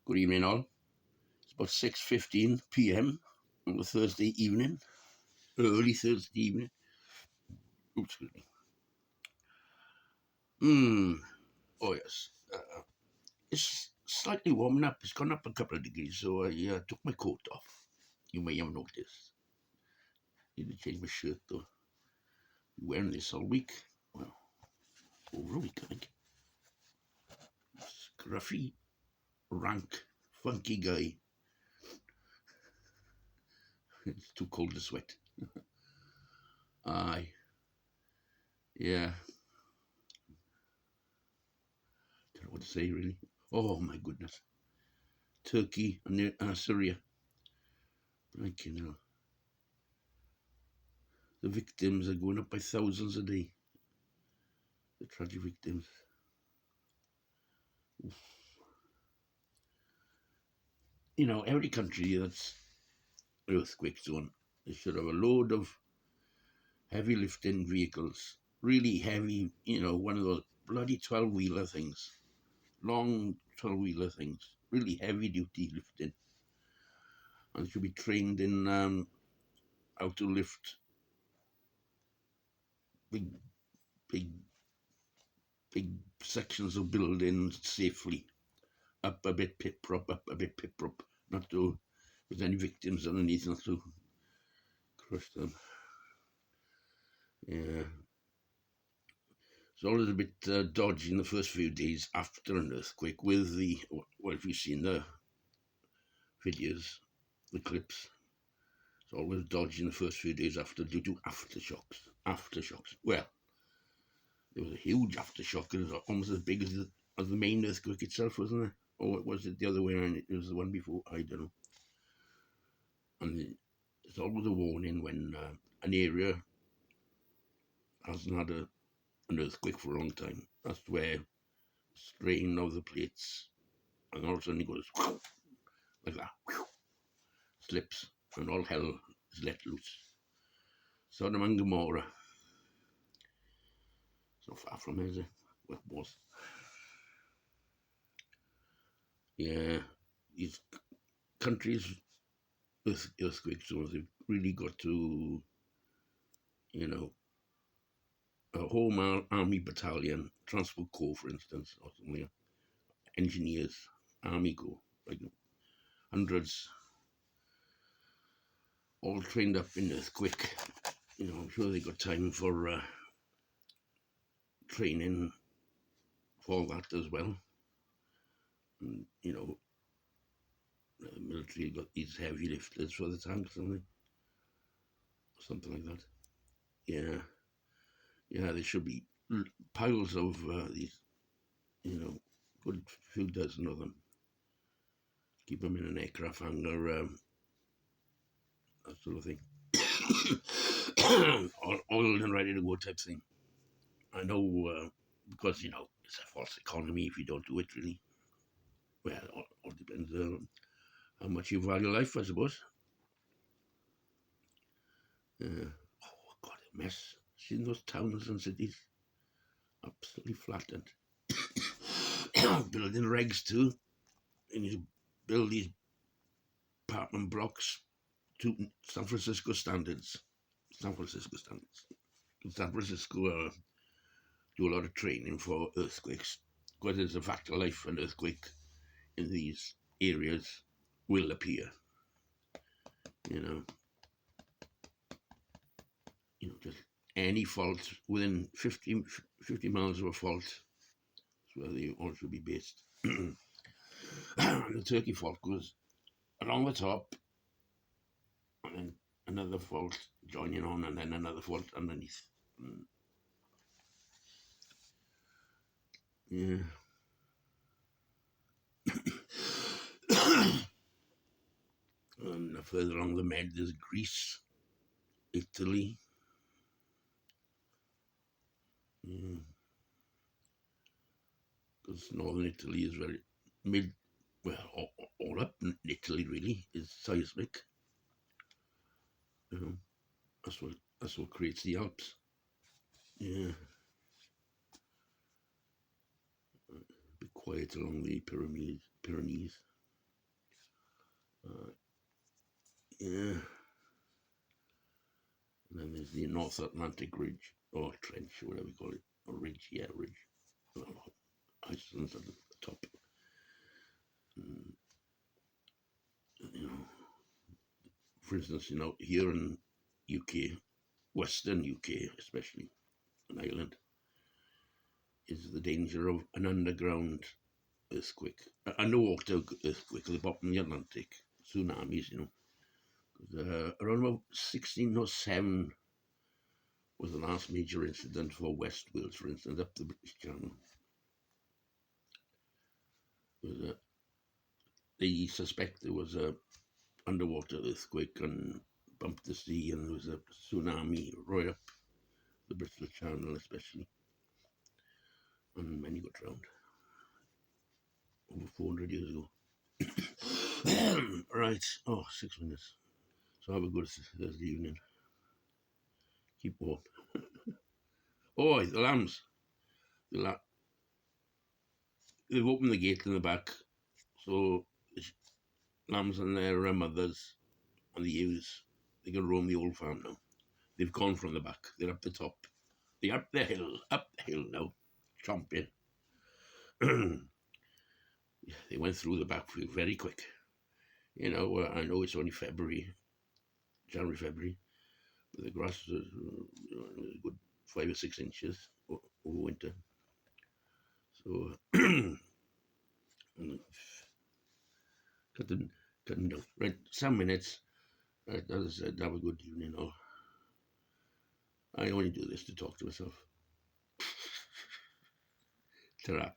Good evening all. It's about 6:15 p.m. on a Thursday evening, early Thursday evening. Oops, excuse me. Oh yes. It's slightly warming up. It's gone up a couple of degrees, so I took my coat off. You may have noticed. Need to change my shirt though. Been wearing this all week. Well, over a week I think. Scruffy, rank, funky guy. It's too cold to sweat. Aye. Yeah. Don't know what to say really. Oh my goodness. Turkey and Syria. Like, you know, the victims are going up by thousands a day. The tragic victims. Oof. You know, every country that's earthquake zone, they should have a load of heavy lifting vehicles. Really heavy, you know, one of those bloody 12-wheeler things. Long 12-wheeler things. Really heavy duty lifting. And they should be trained in how to lift big, big, big sections of buildings safely. Up a bit pit prop, up a bit pit prop. Not to, with any victims underneath, not to crush them. Yeah. It's always a bit dodgy in the first few days after an earthquake with the, well, if you've seen the videos, the clips, it's always dodgy in the first few days after due to aftershocks. Aftershocks. Well, there was a huge aftershock. It was almost as big as the main earthquake itself, wasn't it? Or was it the other way around? It was the one before. I don't know. And it's always a warning when an area hasn't had an earthquake for a long time. That's where strain of the plates, and all of a sudden it goes like that, slips, and all hell is let loose. Sodom and Gomorrah. So far from here, is it? Well, it was. Yeah, these countries, earthquake zones, they've really got to, you know, a home army battalion, transport corps, for instance, or something, engineers, army corps, like hundreds, all trained up in earthquake. You know, I'm sure they got time for training for that as well. And, you know, the military got these heavy lifters for the tanks, haven't they? Something like that. Yeah, yeah, there should be piles of these, you know, good few dozen of them. Keep them in an aircraft hangar, that sort of thing. Oiled and ready to go type thing. I know, because, you know, it's a false economy if you don't do it, really. Well, it all depends on how much you value life, I suppose. Oh, God, a mess. Seen those towns and cities? Absolutely flattened. Building regs too. And you build these apartment blocks to San Francisco standards. San Francisco standards. San Francisco do a lot of training for earthquakes. Because it's a fact of life, an earthquake in these areas will appear. You know, just any fault within 50 miles of a fault is where they all should be based. The Turkey fault goes along the top, and then another fault joining on, and then another fault underneath. Yeah. And further along the Med, there's Greece, Italy. Yeah. Because northern Italy is very all up in Italy really is seismic. You know, that's what creates the Alps. Yeah. Be quiet along the Pyrenees. Uh, yeah. And then there's the North Atlantic Ridge, or Trench, or whatever you call it. Or Ridge, yeah, Ridge. Oh, Iceland's at the top. And, you know, for instance, here in UK, Western UK especially, in Ireland, is the danger of an underground earthquake, underwater earthquake at the bottom of the Atlantic, tsunamis, around about 1607 was the last major incident for West Wales, for instance, up the British Channel. They suspect there was a underwater earthquake and bumped the sea, and there was a tsunami right up the Bristol Channel, especially, and many got drowned over 400 years ago. Right, 6 minutes. So have a good Thursday evening. Keep warm. Oh, the lambs. They've opened the gate in the back, so the lambs and their mothers and the ewes, they can roam the old farm now. They've gone from the back. They're up the top. They're up the hill now, chomping. They went through the backfield very quick. I know it's only January, February, but the grass is a good 5 or 6 inches over winter. So cut them down. Right, some minutes. Right, as I said, have a good evening. I only do this to talk to myself. Ta-ra.